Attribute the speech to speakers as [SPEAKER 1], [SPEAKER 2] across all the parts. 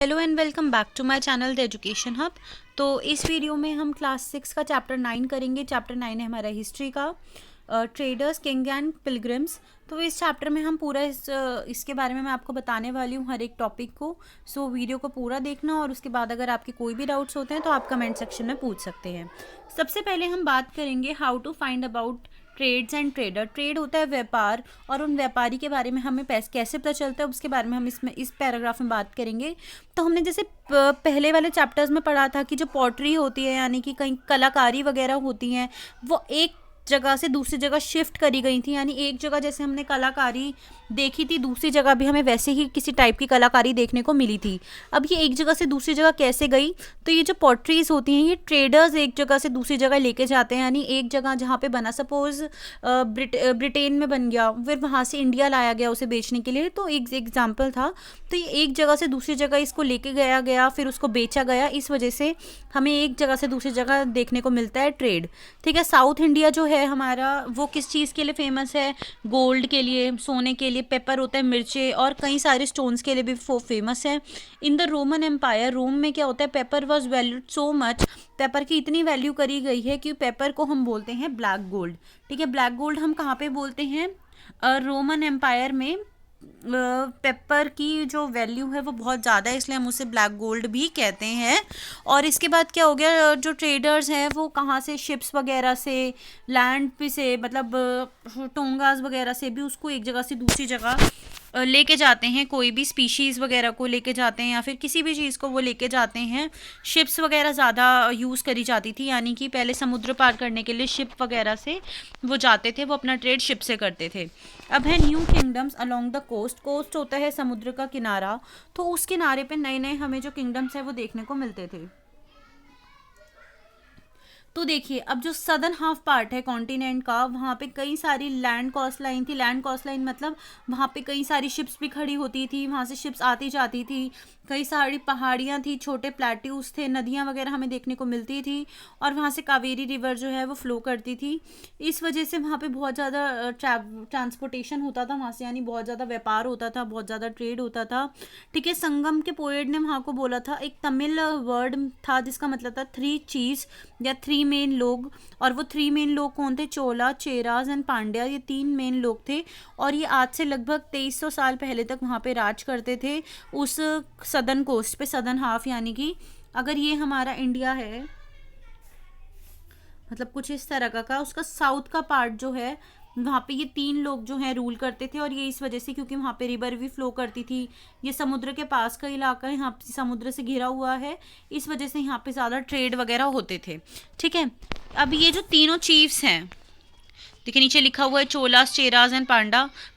[SPEAKER 1] Hello and welcome back to my channel The Education Hub. तो इस video में हम क्लास 6 का चैप्टर 9 करेंगे। चैप्टर 9 है हमारा हिस्ट्री का, ट्रेडर्स किंग एंड पिलग्रिम्स। तो इस चैप्टर में हम पूरा इसके बारे में मैं आपको बताने वाली हूँ हर एक टॉपिक को। सो वीडियो को पूरा देखना और उसके बाद अगर आपके कोई भी डाउट्स होते हैं तो आप कमेंट सेक्शन में पूछ सकते हैं। सबसे पहले हम बात करेंगे how to find about trades and trader. Trade होता है व्यापार, और उन व्यापारी के बारे में हमें कैसे पता चलता है उसके बारे में हम इस पैराग्राफ में बात करेंगे। तो हमने जैसे पहले वाले चैप्टर्स में पढ़ा था कि जो पॉटरी होती है यानी कि कहीं कलाकारी वगैरह होती हैं वो एक जगह से दूसरी जगह शिफ्ट करी गई थी। यानी एक जगह जैसे हमने कलाकारी देखी थी दूसरी जगह भी हमें वैसे ही किसी टाइप की कलाकारी देखने को मिली थी। अब ये एक जगह से दूसरी जगह कैसे गई? तो ये जो पॉटरीज होती हैं ये ट्रेडर्स एक जगह से दूसरी जगह लेके जाते हैं। यानी एक जगह जहाँ पे बना, सपोज ब्रिटेन में बन गया, फिर वहाँ से इंडिया लाया गया उसे बेचने के लिए, तो एक एग्जाम्पल था। तो ये एक जगह से दूसरी जगह इसको लेके गया फिर उसको बेचा गया, इस वजह से हमें एक जगह से दूसरी जगह देखने को मिलता है ट्रेड। ठीक है। साउथ इंडिया जो है हमारा वो किस चीज़ के लिए फेमस है? गोल्ड के लिए, सोने के लिए, पेपर होता है, मिर्चे और कई सारे स्टोन्स के लिए भी वो फेमस है। इन द रोमन एम्पायर, रोम में क्या होता है, paper was valued so much, paper की इतनी वैल्यू करी गई है कि पेपर को हम बोलते हैं ब्लैक गोल्ड। ठीक है। ब्लैक गोल्ड हम कहाँ पे बोलते हैं? रोमन एम्पायर में पेपर की जो वैल्यू है वो बहुत ज़्यादा है, इसलिए हम उसे ब्लैक गोल्ड भी कहते हैं। और इसके बाद क्या हो गया, जो ट्रेडर्स हैं वो कहाँ से, शिप्स वगैरह से, लैंड पे से, मतलब टोंगास वगैरह से भी उसको एक जगह से दूसरी जगह लेके जाते हैं। कोई भी स्पीशीज़ वगैरह को लेके जाते हैं या फिर किसी भी चीज़ को वो लेके जाते हैं। शिप्स वगैरह ज़्यादा यूज़ करी जाती थी, यानी कि पहले समुद्र पार करने के लिए शिप वगैरह से वो जाते थे, वो अपना ट्रेड शिप से करते थे। अब है new kingdoms along the coast. Coast होता है समुद्र का किनारा, तो उस किनारे पे नए नए हमें जो किंगडम्स है वो देखने को मिलते थे। तो देखिए, अब जो सदर्न हाफ पार्ट है कॉन्टिनेंट का, वहाँ पे कई सारी लैंड कोस्ट लाइन थी। लैंड कोस्ट लाइन मतलब वहाँ पे कई सारी शिप्स भी खड़ी होती थी, वहाँ से शिप्स आती जाती थी। कई सारी पहाड़ियाँ थी, छोटे प्लेट्यूज थे, नदियाँ वगैरह हमें देखने को मिलती थी, और वहाँ से कावेरी रिवर जो है वो फ्लो करती थी। इस वजह से वहाँ पे बहुत ज़्यादा ट्रांसपोर्टेशन होता था वहाँ से, यानी बहुत ज़्यादा व्यापार होता था, बहुत ज़्यादा ट्रेड होता था। ठीक है। संगम के पोएट ने वहाँ को बोला था, एक तमिल वर्ड था जिसका मतलब था थ्री चीज़ या थ्री मेन लोग। और वो थ्री मेन लोग कौन थे? चोला, चेराज एंड पांड्या, ये तीन मेन लोग थे। और ये आज से लगभग 2300 साल पहले तक वहाँ पे राज करते थे उस सदर्न कोस्ट पे, सदर्न हाफ। यानी कि अगर ये हमारा इंडिया है, मतलब कुछ इस तरह का उसका साउथ का पार्ट जो है वहाँ पे ये तीन लोग जो हैं रूल करते थे। और ये इस वजह से क्योंकि वहाँ पे रिवर भी फ्लो करती थी, ये समुद्र के पास का इलाका है, यहाँ पे समुद्र से घिरा हुआ है, इस वजह से यहाँ पे ज़्यादा ट्रेड वगैरह होते थे। ठीक है। अब ये जो तीनों चीफ्स हैं, देखिए नीचे लिखा हुआ है चोलास, चेराज एंड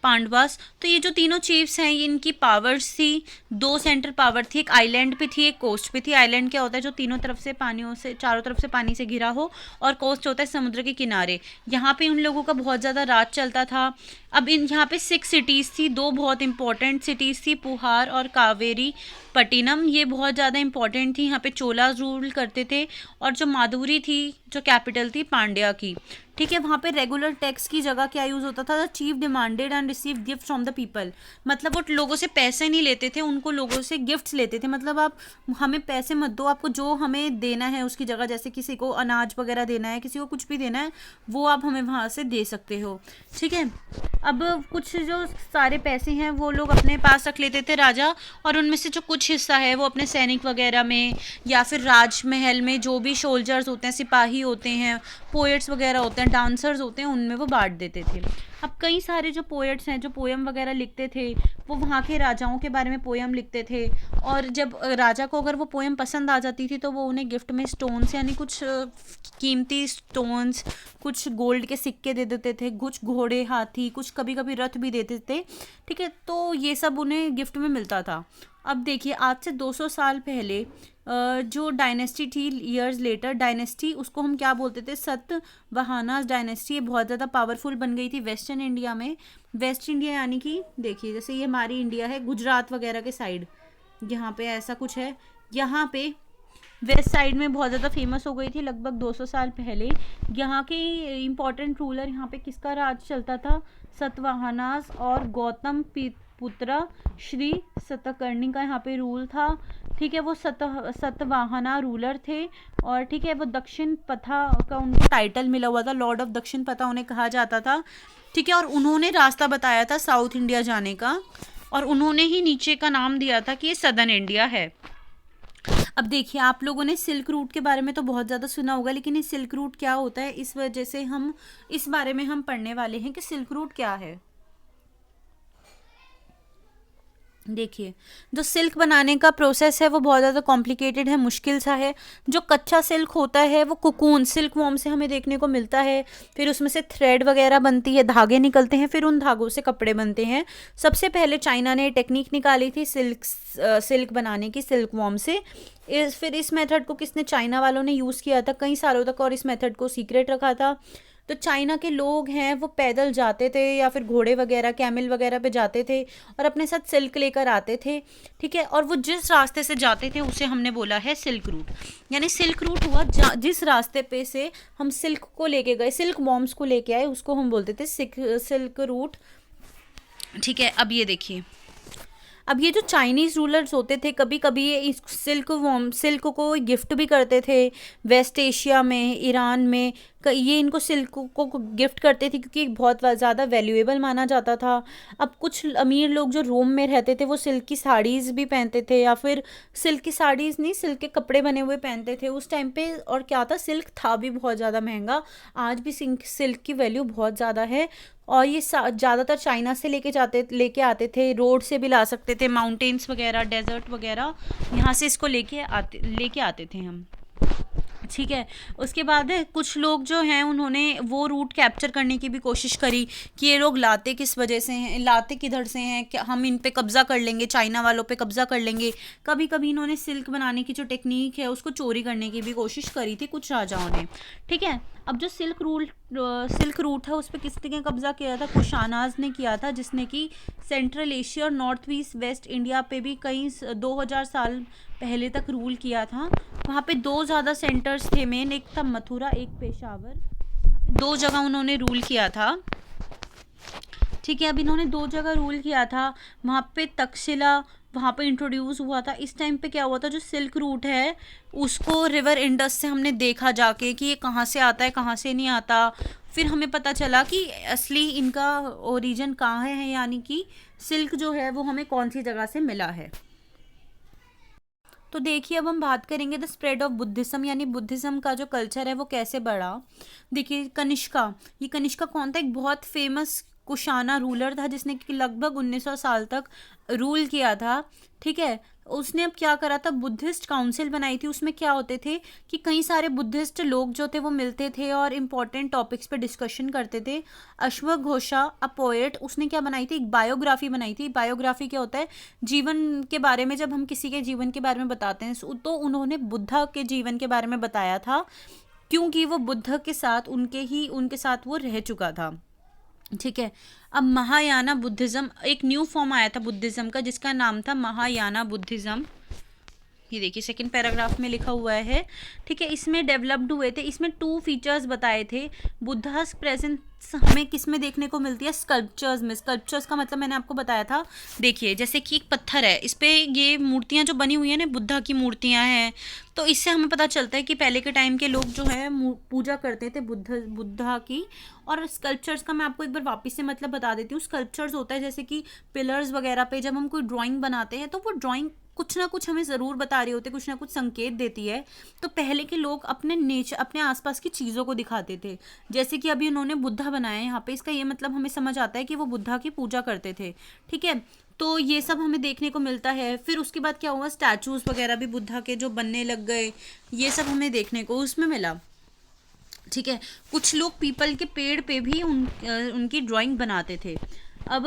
[SPEAKER 1] पांडवास। तो ये जो तीनों चीफ्स हैं, ये इनकी पावर्स थी, दो सेंट्रल पावर थी, एक आइलैंड पे थी, एक कोस्ट पे थी। आइलैंड क्या होता है? जो तीनों तरफ से पानियों से, चारों तरफ से पानी से घिरा हो, और कोस्ट होता है समुद्र के किनारे। यहाँ पे उन लोगों का बहुत ज़्यादा राज चलता था। अब इन यहाँ पे 6 सिटीज़ थी, दो बहुत इंपॉर्टेंट सिटीज़ थी, पुहार और कावेरी पट्टिनम, ये बहुत ज़्यादा इंपॉर्टेंट थी। यहाँ पे चोलास रूल करते थे, और जो मादुरी थी जो कैपिटल थी पांड्या की। ठीक है। वहाँ पे रेगुलर टैक्स की जगह क्या यूज़ होता था? The chief demanded and receive gift from the people. मतलब वो लोगों से पैसे नहीं लेते थे, उनको लोगों से गिफ्ट्स लेते थे। मतलब आप हमें पैसे मत दो, आपको जो हमें देना है उसकी जगह, जैसे किसी को अनाज वगैरह देना है, किसी को कुछ भी देना है, वो आप हमें वहाँ से दे सकते हो। ठीक है। अब कुछ जो सारे पैसे हैं वो लोग अपने पास रख लेते थे राजा, और उनमें से जो कुछ हिस्सा है वो अपने सैनिक वगैरह में, या फिर राजमहल में जो भी सोल्जर्स होते हैं, सिपाही होते हैं, पोएट्स वगैरह होते हैं, डांसर्स होते हैं, उनमें वो बांट देते थे। अब कई सारे जो पोएट्स हैं जो पोएम वगैरह लिखते थे, वो वहाँ के राजाओं के बारे में पोएम लिखते थे। और जब राजा को अगर वो पोएम पसंद आ जाती थी तो वो उन्हें गिफ्ट में स्टोन्स, यानी कुछ कीमती स्टोन्स, कुछ गोल्ड के सिक्के दे देते थे, कुछ घोड़े, हाथी, कुछ कभी कभी रथ भी देते थे। ठीक है। तो ये सब उन्हें गिफ्ट में मिलता था। अब देखिए, आज से 200 साल पहले जो डायनेस्टी थी, ईयर्स लेटर डायनेस्टी, उसको हम क्या बोलते थे? सतवाहनास डायनेस्टी। ये बहुत ज़्यादा पावरफुल बन गई थी वेस्टर्न इंडिया में। वेस्ट इंडिया यानी कि देखिए जैसे ये हमारी इंडिया है, गुजरात वगैरह के साइड, यहाँ पे ऐसा कुछ है। यहाँ पे वेस्ट साइड में बहुत ज़्यादा फेमस हो गई थी लगभग 200 साल पहले। यहाँ के इम्पॉर्टेंट रूलर, यहाँ पे किसका राज चलता था? सतवाहनास और गौतम पुत्र श्री सतकर्णी का यहाँ पे रूल था। ठीक है, वो सतवाहना रूलर थे। और ठीक है, वो दक्षिण पथा का उनको टाइटल मिला हुआ था, लॉर्ड ऑफ दक्षिण पथा उन्हें कहा जाता था। ठीक है, और उन्होंने रास्ता बताया था साउथ इंडिया जाने का, और उन्होंने ही नीचे का नाम दिया था कि ये सदर्न इंडिया है। अब देखिए, आप लोगों ने सिल्क रूट के बारे में तो बहुत ज़्यादा सुना होगा, लेकिन ये सिल्क रूट क्या होता है, इस वजह से हम इस बारे में हम पढ़ने वाले हैं कि सिल्क रूट क्या है। देखिए, जो सिल्क बनाने का प्रोसेस है वो बहुत ज़्यादा कॉम्प्लिकेटेड है, मुश्किल सा है। जो कच्चा सिल्क होता है वो कोकून सिल्क वॉर्म से हमें देखने को मिलता है, फिर उसमें से थ्रेड वगैरह बनती है, धागे निकलते हैं, फिर उन धागों से कपड़े बनते हैं। सबसे पहले चाइना ने टेक्निक निकाली थी सिल्क बनाने की, सिल्क वॉर्म से। फिर इस मेथड को किसने, चाइना वालों ने यूज़ किया था कई सालों तक, और इस मेथड को सीक्रेट रखा था। तो चाइना के लोग हैं वो पैदल जाते थे या फिर घोड़े वगैरह, कैमल वगैरह पे जाते थे और अपने साथ सिल्क लेकर आते थे। ठीक है, और वो जिस रास्ते से जाते थे उसे हमने बोला है सिल्क रूट। यानी सिल्क रूट हुआ जिस रास्ते पे से हम सिल्क को लेके गए, सिल्क वॉर्म्स को लेके आए, उसको हम बोलते थे सिल्क रूट। ठीक है, अब ये देखिए, अब ये जो चाइनीज़ रूलर्स होते थे, कभी कभी ये इस सिल्क को गिफ्ट भी करते थे। वेस्ट एशिया में, ईरान में ये इनको सिल्क को गिफ्ट करते थे क्योंकि बहुत ज़्यादा वैल्यूएबल माना जाता था। अब कुछ अमीर लोग जो रोम में रहते थे वो सिल्क की साड़ीज़ भी पहनते थे, या फिर सिल्क की साड़ीज़ नहीं, सिल्क के कपड़े बने हुए पहनते थे उस टाइम पे। और क्या था, सिल्क था भी बहुत ज़्यादा महंगा। आज भी सिल्क की वैल्यू बहुत ज़्यादा है, और ये ज़्यादातर चाइना से लेके आते थे, रोड से भी ला सकते थे, माउंटेन्स वगैरह, डेजर्ट वगैरह, यहाँ से इसको लेके आते थे हम। ठीक है, उसके बाद कुछ लोग जो हैं उन्होंने वो रूट कैप्चर करने की भी कोशिश करी कि ये लोग लाते किस वजह से हैं, लाते किधर से हैं, क्या हम इन पे कब्जा कर लेंगे, चाइना वालों पे कब्जा कर लेंगे। कभी कभी इन्होंने सिल्क बनाने की जो टेक्निक है उसको चोरी करने की भी कोशिश करी थी कुछ राजाओं ने। ठीक है, अब जो सिल्क रूट है उस पर किसने कब्जा किया था, कुशानाज ने किया था, जिसने कि सेंट्रल एशिया और नॉर्थ वेस्ट इंडिया पे भी कई 2000 साल पहले तक रूल किया था। वहाँ पे दो ज़्यादा सेंटर्स थे मेन, एक था मथुरा, एक पेशावर। यहाँ पे दो जगह उन्होंने रूल किया था। ठीक है, अब इन्होंने दो जगह रूल किया था। वहाँ पे तक्षशिला वहाँ पे इंट्रोड्यूस हुआ था। इस टाइम पे क्या हुआ था, जो सिल्क रूट है उसको रिवर इंडस से हमने देखा जाके कि ये कहाँ से आता है, कहाँ से नहीं आता। फिर हमें पता चला कि असली इनका ओरिजिन कहाँ है, यानी कि सिल्क जो है वो हमें कौन सी जगह से मिला है। तो देखिए, अब हम बात करेंगे द स्प्रेड ऑफ बुद्धिज्म, यानी बुद्धिज्म का जो कल्चर है वो कैसे बढ़ा। देखिए, ये कनिष्का कौन था, एक बहुत फेमस कुशाना रूलर था जिसने कि लगभग 1900 साल तक रूल किया था। ठीक है, उसने अब क्या करा था, बुद्धिस्ट काउंसिल बनाई थी। उसमें क्या होते थे कि कई सारे बुद्धिस्ट लोग जो थे वो मिलते थे और इम्पॉर्टेंट टॉपिक्स पे डिस्कशन करते थे। अश्वघोषा अ पोएट, उसने क्या बनाई थी, एक बायोग्राफी बनाई थी। बायोग्राफी क्या होता है, जीवन के बारे में, जब हम किसी के जीवन के बारे में बताते हैं तो उन्होंने बुद्धा के जीवन के बारे में बताया था, क्योंकि वो बुद्ध के साथ उनके साथ वो रह चुका था। ठीक है, अब महायाना बुद्धिज़्म, एक न्यू फॉर्म आया था बुद्धिज़्म का जिसका नाम था महायाना बुद्धिज़्म। ये देखिए, सेकंड पैराग्राफ में लिखा हुआ है। ठीक है, इसमें डेवलप्ड हुए थे, इसमें 2 फीचर्स बताए थे। बुद्धास प्रेजेंस हमें किस में देखने को मिलती है, स्कल्पचर्स में। स्कल्पचर्स का मतलब मैंने आपको बताया था, देखिए जैसे कि एक पत्थर है, इस पे ये मूर्तियाँ जो बनी हुई हैं ना, बुद्धा की मूर्तियाँ हैं। तो इससे हमें पता चलता है कि पहले के टाइम के लोग जो है पूजा करते थे बुद्धा की। और स्कल्पचर्स का मैं आपको एक बार वापस से मतलब बता देती हूँ। स्कल्पचर्स होता है जैसे कि पिलर्स वगैरह पे जब हम कोई ड्राइंग बनाते हैं तो वो ड्राइंग कुछ ना कुछ हमें ज़रूर बता रही होती है, कुछ ना कुछ संकेत देती है। तो पहले के लोग अपने आसपास की चीज़ों को दिखाते थे। जैसे कि अभी उन्होंने बुद्धा बनाया यहाँ पे, इसका ये मतलब हमें समझ आता है कि वो बुद्धा की पूजा करते थे। ठीक है, तो ये सब हमें देखने को मिलता है। फिर उसके बाद क्या हुआ, स्टैचूज़ वगैरह भी बुद्धा के जो बनने लग गए, ये सब हमें देखने को उसमें मिला। ठीक है, कुछ लोग पीपल के पेड़ पे भी उनकी ड्राइंग बनाते थे। अब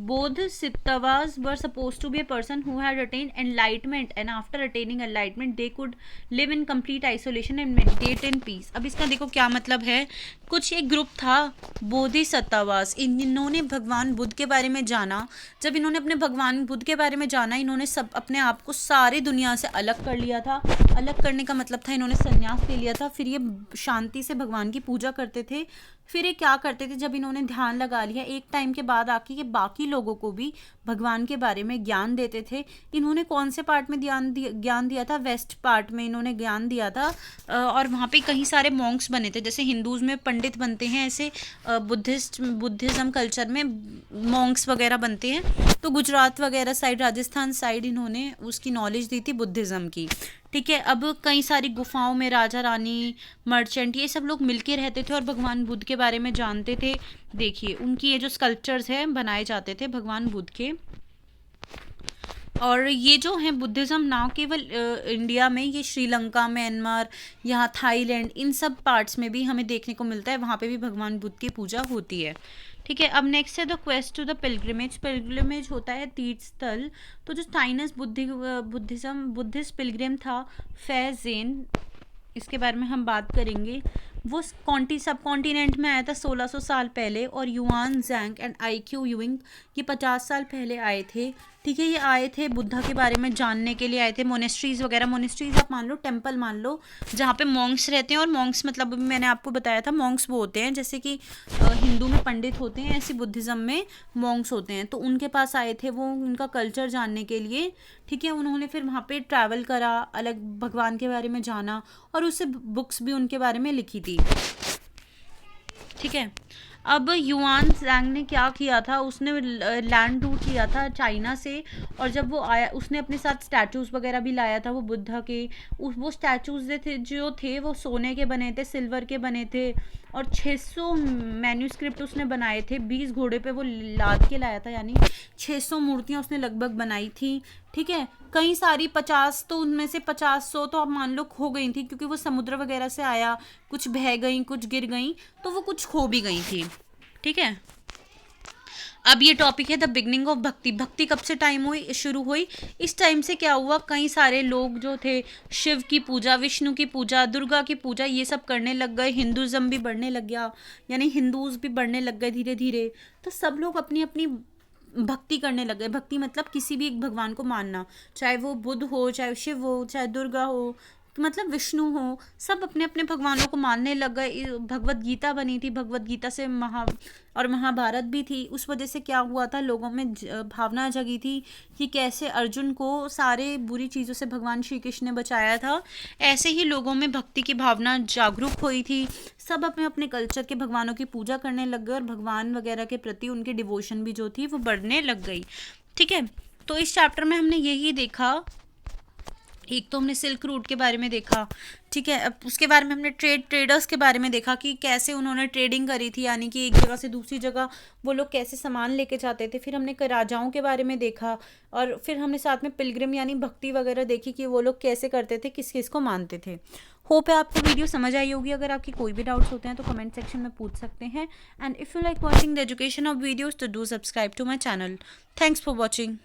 [SPEAKER 1] Bodhisattvas were supposed to be a person who had attained enlightenment, and after attaining enlightenment they could live in complete isolation and meditate in peace. अब इसका देखो क्या मतलब है, कुछ एक ग्रुप था बोधिसत्ववास, इन्होंने भगवान बुद्ध के बारे में जाना। जब इन्होंने अपने भगवान बुद्ध के बारे में जाना, इन्होंने सब अपने आप को सारी दुनिया से अलग कर लिया था अलग करने का मतलब था, इन्होंने संन्यास ले लिया था। फिर ये शांति से भगवान की पूजा करते थे। फिर ये क्या करते थे, जब इन्होंने ध्यान लगा लिया एक टाइम के बाद आके ये बाकी लोगों को भी भगवान के बारे में ज्ञान देते थे। इन्होंने कौन से पार्ट में ज्ञान दिया था, वेस्ट पार्ट में इन्होंने ज्ञान दिया था। और वहाँ पे कई सारे मॉन्क्स बने थे, जैसे हिंदूज़ में पंडित बनते हैं, ऐसे बुद्धिज़्म कल्चर में मॉन्क्स वगैरह बनते हैं। तो गुजरात वगैरह साइड, राजस्थान साइड इन्होंने उसकी नॉलेज दी थी बुद्धिज़्म की। ठीक है, अब कई सारी गुफाओं में राजा रानी, मर्चेंट, ये सब लोग मिलके रहते थे और भगवान बुद्ध के बारे में जानते थे। देखिए उनकी ये जो स्कल्पचर्स हैं बनाए जाते थे भगवान बुद्ध के। और ये जो है बुद्धिज़्म ना केवल इंडिया में, ये श्रीलंका, म्यांमार, यहाँ थाईलैंड, इन सब पार्ट्स में भी हमें देखने को मिलता है। वहाँ पे भी भगवान बुद्ध की पूजा होती है। ठीक है, अब नेक्स्ट है the quest to the pilgrimage. Pilgrimage होता है तीर्थ स्थल। तो जो टाइनस बुद्धिस्ट पिलग्रिम था, फैजेन, इसके बारे में हम बात करेंगे। वो सब कॉन्टिनेंट में आया था 1600 साल पहले। और युआन ज़ैंग एंड IQ यूइंग ये 50 साल पहले आए थे। ठीक है, ये आए थे बुद्धा के बारे में जानने के लिए आए थे। मोनेस्ट्रीज़ वगैरह, मोनेस्ट्रीज़ आप मान लो टेम्पल मान लो, जहाँ पे मॉन्क्स रहते हैं। और मॉन्क्स मतलब अभी मैंने आपको बताया था, मॉन्क्स वो होते हैं जैसे कि हिंदू में पंडित होते हैं, ऐसे बुद्धिज़्म में मॉन्क्स होते हैं। तो उनके पास आए थे वो, उनका कल्चर जानने के लिए। ठीक है, उन्होंने फिर वहाँ पे ट्रैवल करा, अलग भगवान के बारे में जाना, और उससे बुक्स भी उनके बारे में लिखी थी। ठीक है, अब युआन ज़ैंग ने क्या किया था, उसने लैंड रूट किया था चाइना से। और जब वो आया, उसने अपने साथ स्टैचूज़ वगैरह भी लाया था वो बुद्धा के। वो स्टैचूज़ जो थे वो सोने के बने थे, सिल्वर के बने थे। और 600 मैन्यूस्क्रिप्ट उसने बनाए थे। 20 घोड़े पे वो लाद के लाया था, यानी 600 मूर्तियाँ उसने लगभग बनाई थी। ठीक है, कई सारी 50, तो उनमें से 50-100 तो आप मान लो खो गई थी, क्योंकि वो समुद्र वगैरह से आया, कुछ बह गई, कुछ गिर गई, तो वो कुछ खो भी गई थी। ठीक है, अब ये टॉपिक है द बिगनिंग ऑफ भक्ति। भक्ति कब से शुरू हुई? इस टाइम से क्या हुआ, कई सारे लोग जो थे शिव की पूजा, विष्णु की पूजा, दुर्गा की पूजा, ये सब करने लग गए। हिंदुज़्म भी बढ़ने लग गया, यानी हिंदूज़ भी बढ़ने लग गए धीरे धीरे। तो सब लोग अपनी अपनी भक्ति करने लग गए। भक्ति मतलब किसी भी एक भगवान को मानना, चाहे वो बुद्ध हो, चाहे शिव हो, चाहे दुर्गा हो, मतलब विष्णु हो, सब अपने अपने भगवानों को मानने लग गए। भगवत गीता बनी थी, भगवत गीता से महाभारत भी थी। उस वजह से क्या हुआ था, लोगों में भावना जगी थी कि कैसे अर्जुन को सारे बुरी चीज़ों से भगवान श्री कृष्ण ने बचाया था। ऐसे ही लोगों में भक्ति की भावना जागरूक हुई थी। सब अपने अपने कल्चर के भगवानों की पूजा करने लग गए और भगवान वगैरह के प्रति उनकी डिवोशन भी जो थी वो बढ़ने लग गई। ठीक है, तो इस चैप्टर में हमने यही देखा। एक तो हमने सिल्क रूट के बारे में देखा। ठीक है, अब उसके बारे में हमने ट्रेडर्स के बारे में देखा कि कैसे उन्होंने ट्रेडिंग करी थी, यानी कि एक जगह से दूसरी जगह वो लोग कैसे सामान लेके जाते थे। फिर हमने राजाओं के बारे में देखा, और फिर हमने साथ में पिलग्रिम यानी भक्ति वगैरह देखी कि वो लोग कैसे करते थे, किस किस को मानते थे। होप है आपको वीडियो समझ आई होगी। अगर आपकी कोई भी डाउट्स होते हैं तो कमेंट सेक्शन में पूछ सकते हैं। And if you like watching the education of videos तो do subscribe to my channel. Thanks for watching.